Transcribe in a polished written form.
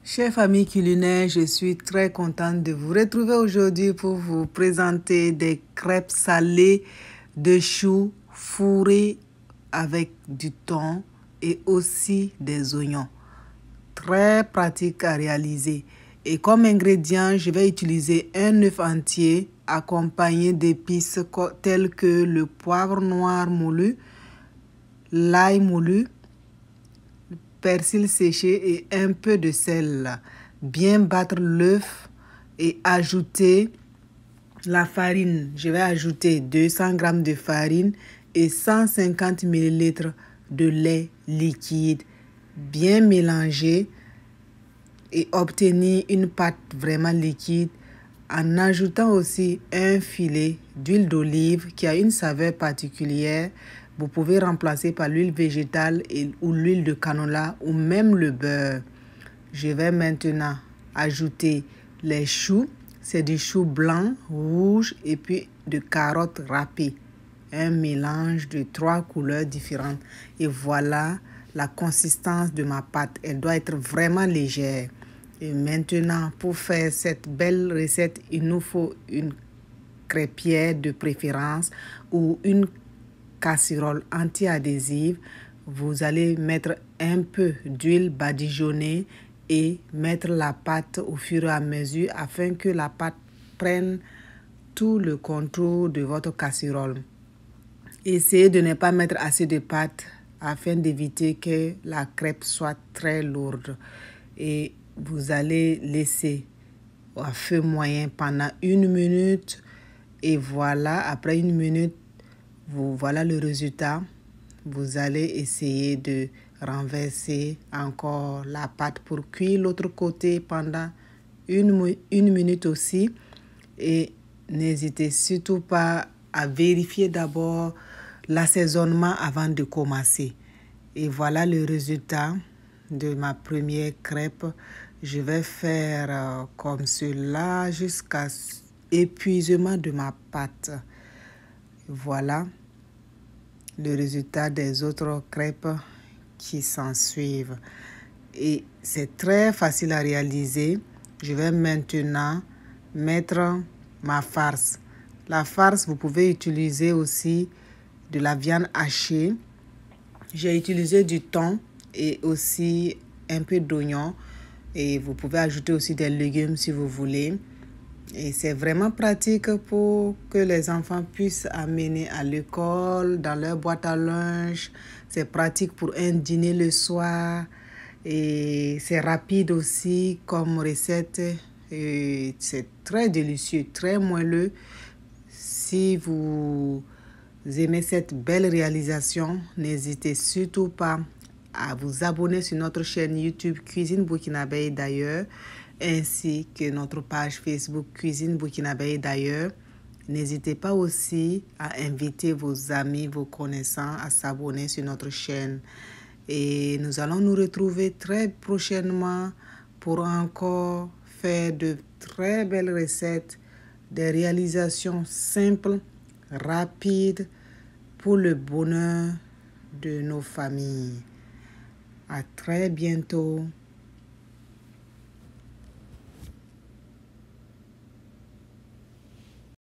Chers familles culinaires, je suis très contente de vous retrouver aujourd'hui pour vous présenter des crêpes salées de choux fourrées avec du thon et aussi des oignons. Très pratique à réaliser. Et comme ingrédient, je vais utiliser un œuf entier accompagné d'épices telles que le poivre noir moulu, l'ail moulu, persil séché et un peu de sel. Bien battre l'œuf et ajouter la farine. Je vais ajouter 200 g de farine et 150 ml de lait liquide. Bien mélanger et obtenir une pâte vraiment liquide en ajoutant aussi un filet d'huile d'olive qui a une saveur particulière. Vous pouvez remplacer par l'huile végétale ou l'huile de canola ou même le beurre. Je vais maintenant ajouter les choux. C'est du chou blanc, rouge et puis de carottes râpées. Un mélange de 3 couleurs différentes. Et voilà la consistance de ma pâte. Elle doit être vraiment légère. Et maintenant, pour faire cette belle recette, il nous faut une crêpière de préférence ou une casserole anti-adhésive. Vous allez mettre un peu d'huile badigeonnée et mettre la pâte au fur et à mesure afin que la pâte prenne tout le contour de votre casserole. Essayez de ne pas mettre assez de pâte afin d'éviter que la crêpe soit très lourde. Et vous allez laisser à feu moyen pendant 1 minute. Et voilà, après 1 minute, voilà le résultat. Vous allez essayer de renverser encore la pâte pour cuire l'autre côté pendant 1 minute aussi. Et n'hésitez surtout pas à vérifier d'abord l'assaisonnement avant de commencer. Et voilà le résultat de ma première crêpe. Je vais faire comme cela jusqu'à épuisement de ma pâte. Voilà le résultat des autres crêpes qui s'en suivent. Et c'est très facile à réaliser. Je vais maintenant mettre ma farce. La farce, vous pouvez utiliser aussi de la viande hachée. J'ai utilisé du thon et aussi un peu d'oignon. Et vous pouvez ajouter aussi des légumes si vous voulez. Et c'est vraiment pratique pour que les enfants puissent amener à l'école, dans leur boîte à lunch. C'est pratique pour un dîner le soir. Et c'est rapide aussi comme recette. Et c'est très délicieux, très moelleux. Si vous aimez cette belle réalisation, n'hésitez surtout pas à vous abonner sur notre chaîne YouTube Cuisine Burkinabé d'ailleurs, ainsi que notre page Facebook Cuisine Burkinabé d'ailleurs. N'hésitez pas aussi à inviter vos amis, vos connaissants à s'abonner sur notre chaîne. Et nous allons nous retrouver très prochainement pour encore faire de très belles recettes, des réalisations simples, rapides pour le bonheur de nos familles. À très bientôt.